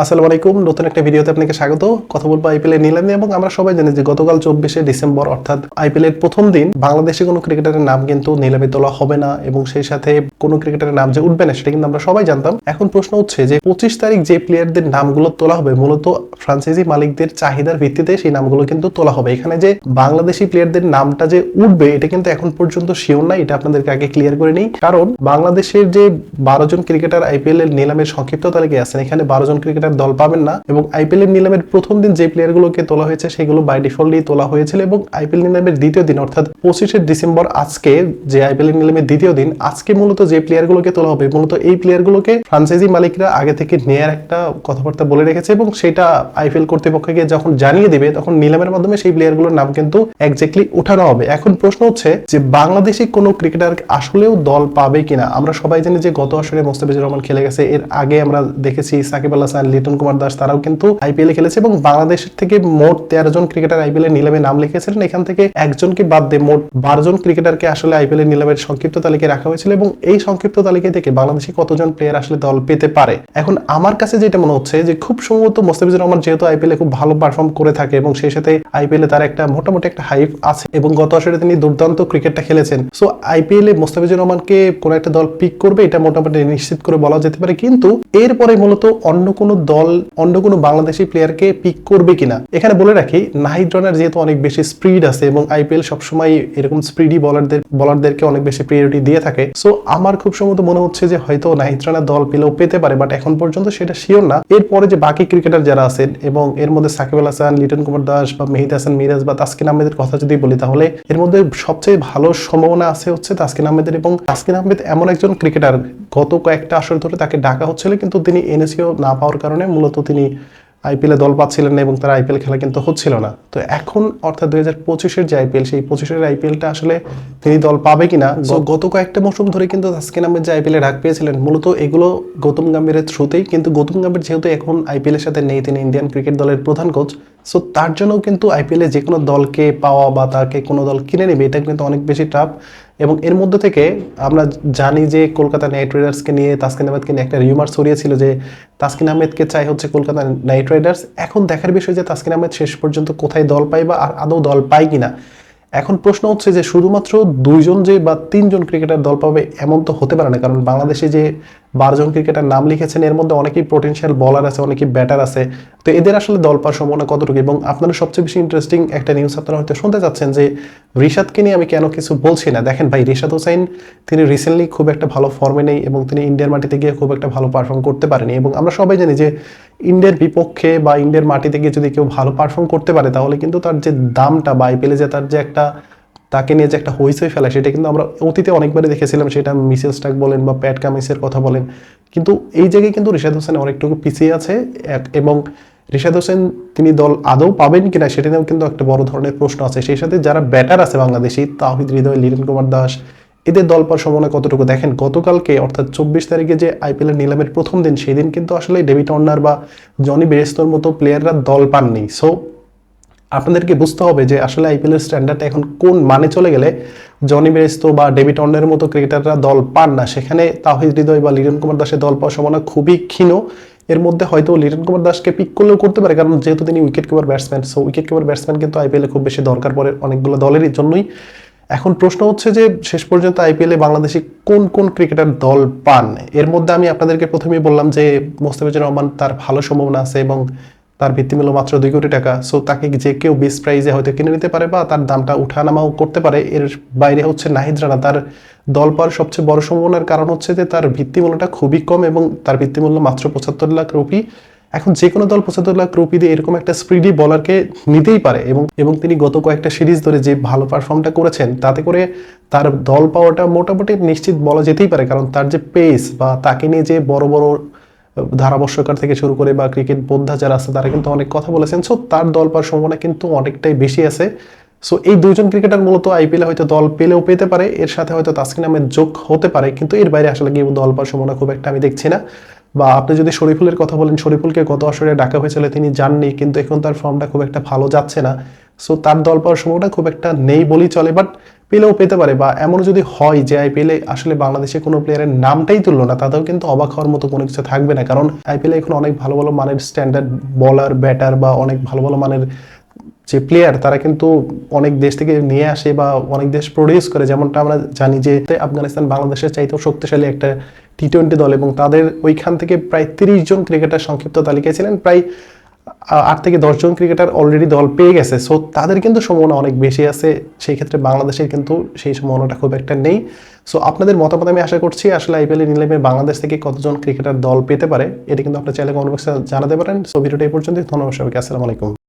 আসসালামু আলাইকুম, নতুন একটা ভিডিওতে আপনাকে স্বাগত। কথা বলবো আইপিএল এর নিলামে। এবং আমরা সবাই জানি যে গতকাল 24শে ডিসেম্বর অর্থাৎ আইপিএল এর প্রথম দিন বাংলাদেশে কোনো ক্রিকেটারের নাম কিন্তু নিলামে তোলা হবে না এবং সেই সাথে কোনো ক্রিকেটারের নাম যে উঠবে না সেটা কিন্তু আমরা সবাই জানতাম। এখন প্রশ্ন হচ্ছে যে 25 তারিখ যে প্লেয়ারদের নামগুলো তোলা হবে মূলত ফ্রাঞ্চাইজি মালিকদের চাহিদার ভিত্তিতে সেই নামগুলো কিন্তু তোলা হবে। এখানে যে বাংলাদেশি প্লেয়ারদের নামটা যে উঠবে এটা কিন্তু এখন পর্যন্ত শিওর না, এটা আপনাদেরকে আগে ক্লিয়ার করে নিই। কারণ বাংলাদেশের যে 12 জন ক্রিকেটার আইপিএল এর নিলামের সংক্ষিপ্ত তালিকায় আছেন, এখানে 12 জন ক্রিকেটার দল পাবেন না এবং আইপিএল এর নিলামের প্রথম দিন যে প্লেয়ারগুলোকে তোলা হয়েছে সেগুলো বাই ডিফল্টলি তোলা হয়েছিল এবং আইপিএল নিলামের দ্বিতীয় দিন অর্থাৎ 25শে ডিসেম্বর আজকে যে আইপিএল এর নিলামের দ্বিতীয় দিন, আজকে মূলত যে প্লেয়ারগুলোকে তোলা হবে মূলত এই প্লেয়ারগুলোকে ফ্রাঞ্চাইজি মালিকরা আগে থেকে নেয়ার একটা কথাবার্তা বলে রেখেছে এবং সেটা আইপিএল কর্তৃপক্ষকে যখন জানিয়ে দিবে তখন নিলামের মাধ্যমে সেই প্লেয়ারগুলোর নাম কিন্তু এক্স্যাক্টলি উঠানো হবে। এখন প্রশ্ন হচ্ছে যে বাংলাদেশি কোনো ক্রিকেটার আসলেও দল পাবে কিনা। আমরা সবাই জানি যে গত আসরে মোস্তাফিজুর রহমান খেলে গেছে, এর আগে আমরা দেখেছি সাকিব আল হাসান, লিটন কুমার দাস তারাও কিন্তু আইপিএল এ খেলেছে এবং বাংলাদেশের থেকে মোট 13 জন ক্রিকেটার আইপিএল এর নিলামে নাম লিখেছিলেন। এখান থেকে একজনকে বাদ দিয়ে মোট 12 জন ক্রিকেটারকে আসলে আইপিএল এর নিলামের সংক্ষিপ্ত তালিকায় রাখা হয়েছিল এবং এই সংক্ষিপ্ত তালিকা থেকে বাংলাদেশি কতজন প্লেয়ার আসলে দল পেতে পারে। এখন আমার কাছে যেটা মনে হচ্ছে যে খুব সম্ভবত মোস্তাফিজুর রহমান যেহেতু আইপিএল এ খুব ভালো পারফর্ম করে থাকে এবং সেই সাথে আইপিএল এ তার একটা মোটামুটি একটা হাইপ আছে এবং গত আসরে তিনি দুর্দান্ত ক্রিকেটটা খেলেছেন, সো আইপিএল এ মোস্তাফিজুর রহমানকে কোন একটা দল পিক করবে এটা মোটামুটি নিশ্চিত করে বলা যেতে পারে। কিন্তু এরপরে মূলত অন্য কোনো দল অন্য কোনো বাংলাদেশি প্লেয়ারকে পিক করবে কিনা। এখানে বলে রাখি নাহিদ রানার যেহেতু অনেক বেশি স্পিড আছে এবং আইপিএল সবসময় এরকম স্পিডি বলারদেরকে অনেক বেশি প্রায়োরিটি দিয়ে থাকে, সো আমার খুব সম্ভবত মনে হচ্ছে যে হয়তো নাহিদ রানা দল পেলেও পেতে পারে, বাট এখন পর্যন্ত সেটা শিওর না। এরপরে যে বাকি ক্রিকেটার যারা আছেন এবং এর মধ্যে সাকিব আল হাসান, লিটন কুমার দাস বা মেহেদী হাসান মিরাজ বা তাসকিন আহমেদের কথা যদি বলি তাহলে এর মধ্যে সবচেয়ে ভালো সম্ভাবনা আছে হচ্ছে তাসকিন আহমেদের। এবং তাসকিন আহমেদ এমন একজন ক্রিকেটার গত কয়েকটা আসর ধরে তাকে ডাকা হচ্ছিল কিন্তু তিনি এনএসিও না পাওয়ার কারণে মূলত তিনি আইপিএল এ দল পাচ্ছিলেন না এবং তার আইপিএল খেলা কিন্তু হচ্ছিল না। তো এখন অর্থাৎ 2025-এর যে আইপিএল সেই 25-এর আইপিএলটা আসলে তিনি দল পাবে কিনা। গত কয়েকটা মৌসুম ধরে কিন্তু তাসকিন আহমেদ যে আইপিএল এ ডাক পেয়েছিলেন মূলত এগুলো গৌতম গম্ভীরের থ্রুতেই, কিন্তু গৌতম গম্ভীর যেহেতু এখন আইপিএল এর সাথে নেই, তিনি ইন্ডিয়ান ক্রিকেট দলের প্রধান কোচ, সো তার জন্য কিন্তু আইপিএল এ যে কোনো দলকে পাওয়া বা তাকে কোনো দল কিনে নেবে এটা কিন্তু অনেক বেশি টাফ। এবং এর মধ্যে থেকে আমরা জানি যে কলকাতা নাইট রাইডার্সকে নিয়ে তাসকিন আহমেদকে নিয়ে একটা রিউমার ছড়িয়েছিল যে তাসকিন আহমেদকে চাই হচ্ছে কলকাতা নাইট রাইডার্স। এখন দেখার বিষয় যে তাসকিন আহমেদ শেষ পর্যন্ত কোথায় দল পায় বা আর আদৌ দল পায় কিনা। এখন প্রশ্ন হচ্ছে যে শুধুমাত্র 2 জন যে বা 3 জন ক্রিকেটার দল পাবে এমন তো হতে পারে না, কারণ বাংলাদেশে যে 12 জন ক্রিকেটার নাম লিখেছেন এর মধ্যে অনেকেই পোটেনশিয়াল বলার আছে, অনেকেই ব্যাটার আছে, তো এদের আসলে দল পাওয়ার সম্ভাবনা কতটুকু। এবং আপনারা সবচেয়ে বেশি ইন্টারেস্টিং একটা নিউজ আপনারা হয়তো শুনতে চাচ্ছেন যে রিশাদকে নিয়ে আমি কেন কিছু বলছি না। দেখেন ভাই, রিশাদ হোসাইন তিনি রিসেন্টলি খুব একটা ভালো ফর্মে নেই এবং তিনি ইন্ডিয়ার মাটিতে গিয়ে খুব একটা ভালো পারফর্ম করতে পারেনি এবং আমরা সবাই জানি যে ইন্ডিয়ার বিপক্ষে বা ইন্ডিয়ার মাটিতে গিয়ে যদি কেউ ভালো পারফর্ম করতে পারে তাহলে কিন্তু তার যে দামটা বা আইপিএলে যে তার যে একটা তাকে নিয়ে যে একটা হইচই ফেলা সেটা কিন্তু আমরা অতীতে অনেকবারই দেখেছিলাম, সেটা মিচেল স্টার্ক বলেন বা প্যাট কামিন্সের কথা বলেন। কিন্তু এই জায়গায় কিন্তু রিশাদ হোসেন অনেকটুকু পিছিয়ে আছে এবং রিশাদ হোসেন তিনি দল আদৌ পাবেন কিনা সেটা নিয়েও কিন্তু একটা বড় ধরনের প্রশ্ন আছে। সেই সাথে যারা ব্যাটার আছে বাংলাদেশি, তাওহিদ হৃদয়, লিটন কুমার দাস, এদের দল পাওয়ার সম্ভাবনা কতটুকু। দেখেন গতকালকে অর্থাৎ 24 তারিখে যে আইপিএল এর নিলামের প্রথম দিন সেই দিন কিন্তু আসলে ডেভিড ওয়ার্নার বা জনি বেরেস্তোর মতো প্লেয়াররা দল পাননি। সো আপনাদেরকে বুঝতে হবে যে আসলে আইপিএল এর স্ট্যান্ডার্ড এখন কোন মানে চলে গেলে জনি বেরেস্তো বা ডেভিড ওয়ার্নারের মতো ক্রিকেটাররা দল পান না, সেখানে তাওহিদ হৃদয় বা লিটন কুমার দাসের দল পাওয়ার সম্ভাবনা খুবই ক্ষীণ। এর মধ্যে হয়তো লিটন কুমার দাসকে পিক করলেও করতে পারে, কারণ যেহেতু তিনি wicket keeper batsman, so wicket keeper batsman কিন্তু আইপিএল এ খুব বেশি দরকার পড়ে অনেকগুলো দলেরই জন্যই। এখন প্রশ্ন হচ্ছে যে শেষ পর্যন্ত আইপিএল এ বাংলাদেশি কোন কোন ক্রিকেটার দল পান। এর মধ্যে আমি আপনাদেরকে প্রথমেই বললাম যে মোস্তাফিজুর রহমান তার ভালো সম্ভাবনা আছে এবং তার ভিত্তিমূল্য মাত্র 2 কোটি টাকা, সো তাকে যে কেউ বেস্ট প্রাইজে হয়তো কিনে নিতে পারে বা তার দামটা উঠানামাও করতে পারে। এর বাইরে হচ্ছে নাহিদ রানা, তার দল পাওয়ার সবচেয়ে বড় সম্ভাবনার কারণ হচ্ছে যে তার ভিত্তিমূল্যটা খুবই কম এবং তার ভিত্তিমূল্য মাত্র 75 লাখ রুপি। এখন যে কোনো দল 75 লাখ রুপি দিয়ে এরকম একটা স্পিডি বলারকে নিতেই পারে এবং তিনি গত কয়েকটা সিরিজ ধরে যে ভালো পারফর্মটা করেছেন তাতে করে তার দল পাওয়াটা মোটামুটি নিশ্চিত বলা যেতেই পারে, কারণ তার যে পেস বা তাকে নিয়ে যে বড় বড় ধারাভাষ্যকার থেকে শুরু করে বা ক্রিকেট বোদ্ধা যারা আছে তারা কিন্তু অনেক কথা বলেছেন, সো তার দল পাওয়ার সম্ভাবনা কিন্তু অনেকটাই বেশি আছে। সো এই 2 জন ক্রিকেটার মূলত আইপিএল হয়তো দল পেলেও পেতে পারে, এর সাথে হয়তো তাসকিন আহমেদ যোগ হতে পারে, কিন্তু এর বাইরে আসলে কি দল পাওয়ার সম্ভাবনা খুব একটা আমি দেখছি না। বা আপনি যদি শরীফুলের কথা বলেন, শরীফুলকে গত আসরে ডাকা হয়েছিল, তিনি যাননি, কিন্তু এখন তার ফর্মটা খুব একটা ভালো যাচ্ছে না। সো তার দল পাওয়ার সম্ভাবনা খুব একটা নেই বলেই চলে, বাট পেলেও পেতে পারে। বা এমন যদি হয় যে আইপিএলে আসলে বাংলাদেশে কোনো প্লেয়ারের নামটাই তুললো না, তাতেও কিন্তু অবাক হওয়ার মতো কোনো কিছু থাকবে না, কারণ আইপিএলে এখন অনেক ভালো ভালো মানের স্ট্যান্ডার্ড বলার, ব্যাটার বা অনেক ভালো ভালো মানের যে প্লেয়ার তারা কিন্তু অনেক দেশ থেকে নিয়ে আসে বা অনেক দেশ প্রডিউস করে। যেমনটা আমরা জানি যে আফগানিস্তান বাংলাদেশের চাইতেও শক্তিশালী একটা টি-20 দল, এবং তাদের ওইখান থেকে প্রায় 30 জন ক্রিকেটার সংক্ষিপ্ত তালিকায় ছিলেন, প্রায় 8 থেকে 10 জন ক্রিকেটার অলরেডি দল পেয়ে গেছে। সো তাদের কিন্তু সম্ভাবনা অনেক বেশি আছে, সেই ক্ষেত্রে বাংলাদেশের কিন্তু সেই সম্ভাবনাটা খুব একটা নেই। সো আপনাদের মতামত আমি আশা করছি আসলে আইপিএল নিলামে বাংলাদেশ থেকে কতজন ক্রিকেটার দল পেতে পারে, এটা কিন্তু আপনারা চাইলে কমেন্ট বক্সে জানাতে পারেন। সো ভিডিওটা এই পর্যন্তই, ধন্যবাদ সবাইকে, আসসালামু আলাইকুম।